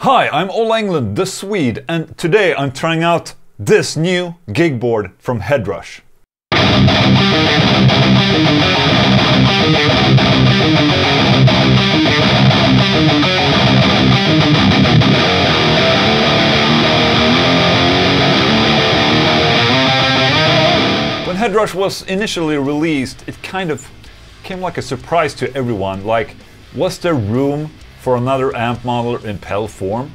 Hi, I'm Ola Englund, the Swede, and today I'm trying out this new gig board from Headrush. When Headrush was initially released, it kind of came like a surprise to everyone, like, was there room for another amp modeler in pedal form?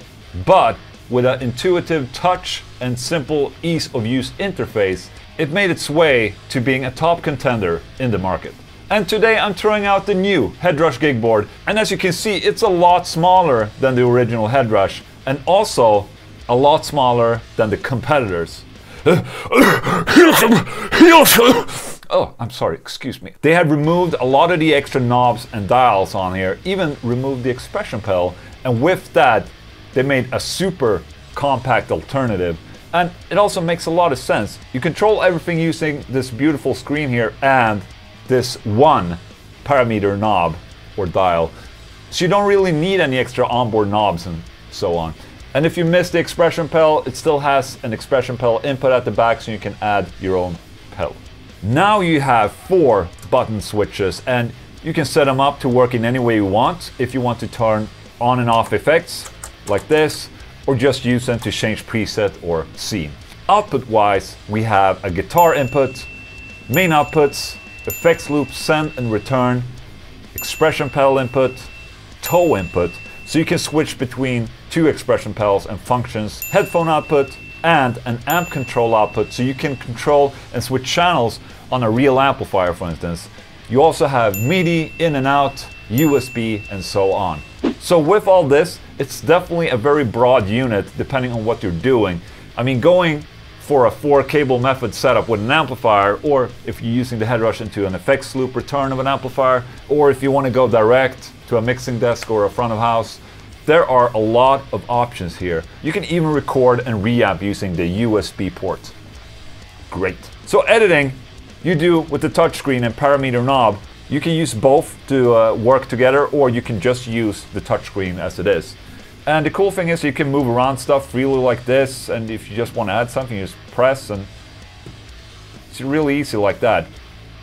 But with an intuitive touch and simple ease of use interface, it made its way to being a top contender in the market. And today I'm trying out the new Headrush gig board, and as you can see, it's a lot smaller than the original Headrush, and also a lot smaller than the competitors. Oh, I'm sorry, excuse me. They had removed a lot of the extra knobs and dials on here, even removed the expression pedal, and with that, they made a super compact alternative. And it also makes a lot of sense. You control everything using this beautiful screen here and this one parameter knob or dial. So you don't really need any extra onboard knobs and so on. And if you miss the expression pedal, it still has an expression pedal input at the back, so you can add your own pedal. Now you have 4 button switches, and you can set them up to work in any way you want. If you want to turn on and off effects like this, or just use them to change preset or scene. Output wise, we have a guitar input, main outputs, effects loop send and return, expression pedal input, toe input, so you can switch between 2 expression pedals and functions, headphone output, and an amp control output, so you can control and switch channels on a real amplifier, for instance. You also have MIDI, in and out, USB, and so on. So with all this, it's definitely a very broad unit depending on what you're doing. I mean, going for a 4-cable method setup with an amplifier, or if you're using the Headrush into an effects loop return of an amplifier, or if you want to go direct to a mixing desk or a front of house, there are a lot of options here. You can even record and reamp using the USB port. Great. So editing, you do with the touchscreen and parameter knob. You can use both to work together, or you can just use the touchscreen as it is. And the cool thing is you can move around stuff freely like this, and if you just want to add something, you just press, and it's really easy like that.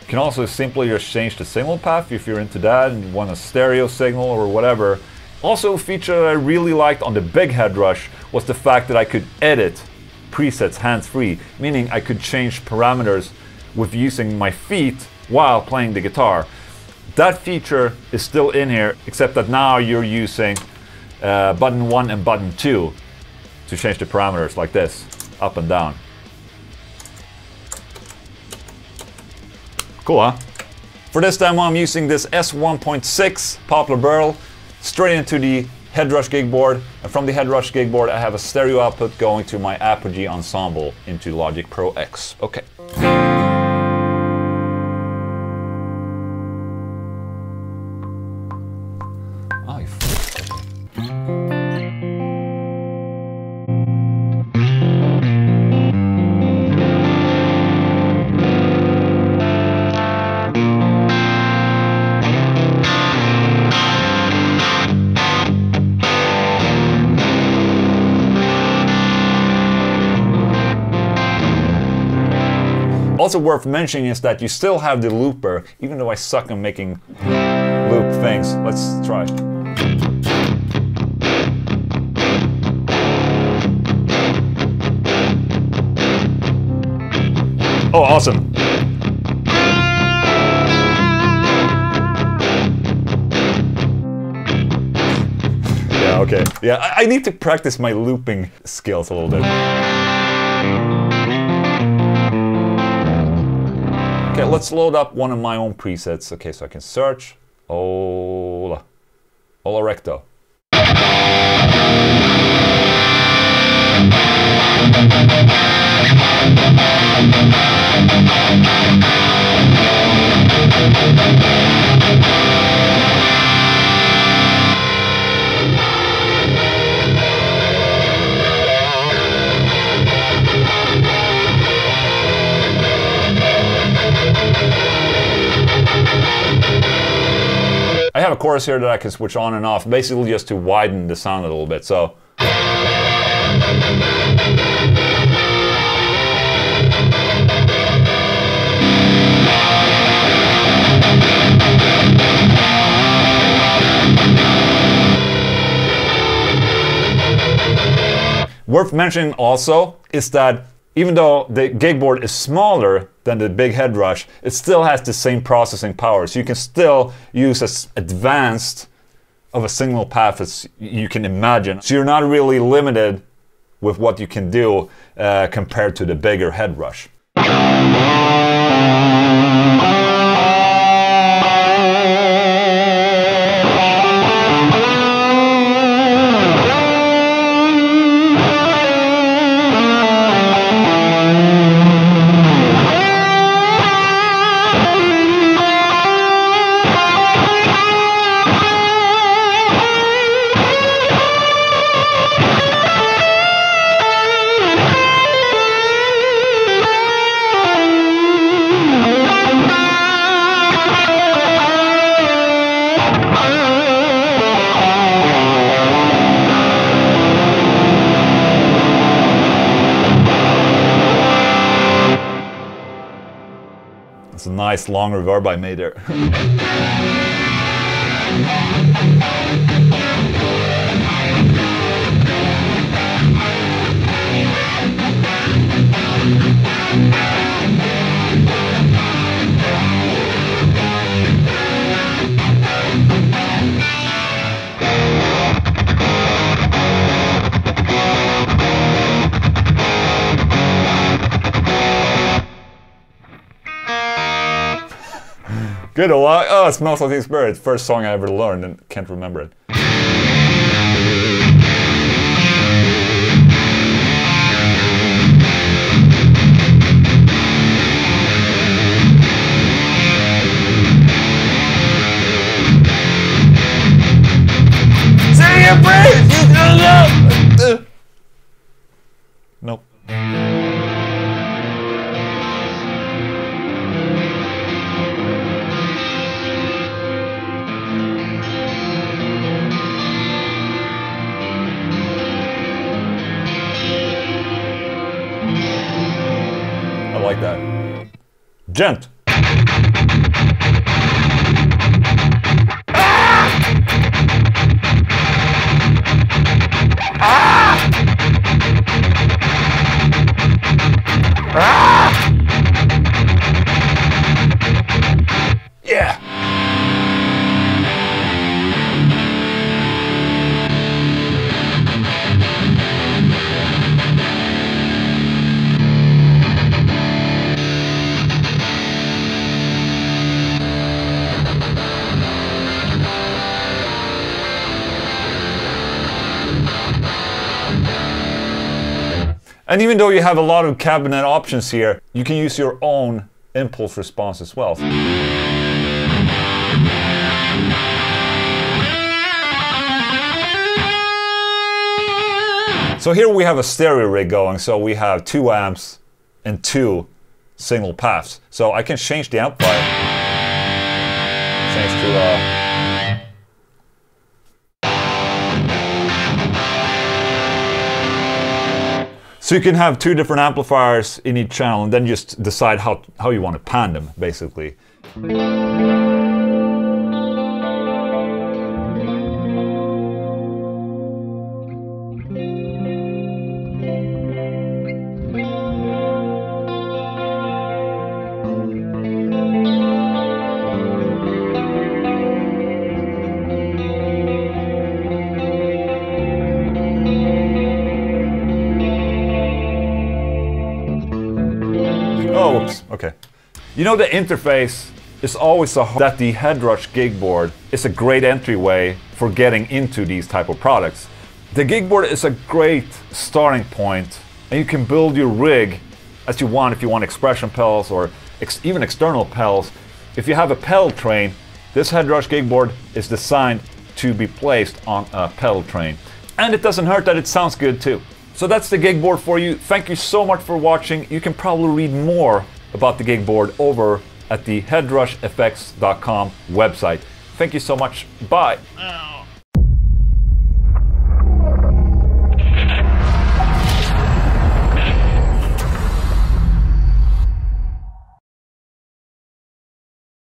You can also simply just change the signal path if you're into that and you want a stereo signal or whatever. Also, a feature that I really liked on the big Headrush was the fact that I could edit presets hands-free, meaning I could change parameters with using my feet while playing the guitar. That feature is still in here, except that now you're using button 1 and button 2 to change the parameters like this, up and down. Cool, huh? For this demo I'm using this S1.6 Poplar Burl straight into the Headrush gig board, and from the Headrush gig board I have a stereo output going to my Apogee Ensemble into Logic Pro X. Okay. Also worth mentioning is that you still have the looper, even though I suck on making loop things. Let's try. Oh, awesome. Yeah, okay. Yeah, I need to practice my looping skills a little bit. Okay, let's load up one of my own presets. Okay, so I can search Ola Recto. I have a chorus here that I can switch on and off, basically just to widen the sound a little bit, so. Okay, Worth mentioning also is that even though the Gigboard is smaller than the big head rush, it still has the same processing power. So you can still use as advanced of a signal path as you can imagine. So you're not really limited with what you can do compared to the bigger head rush. It's a nice long reverb I made there. Good, oh, it smells like Teen Spirit. First song I ever learned and can't remember it. Say your praise! Nope. I like that. Gent. Yeah. And even though you have a lot of cabinet options here, you can use your own impulse response as well. So here we have a stereo rig going, so we have 2 amps and 2 signal paths. So I can change the amplifier. Change to So you can have 2 different amplifiers in each channel and then just decide how you want to pan them, basically. Oh, whoops, okay. You know, the interface is always so hard that the Headrush Gigboard is a great entryway for getting into these type of products. The Gigboard is a great starting point, and you can build your rig as you want if you want expression pedals or even external pedals. If you have a pedal train, this Headrush Gigboard is designed to be placed on a pedal train. And it doesn't hurt that it sounds good too. So that's the Gigboard for you. Thank you so much for watching. You can probably read more about the Gigboard over at the headrushfx.com website. Thank you so much. Bye.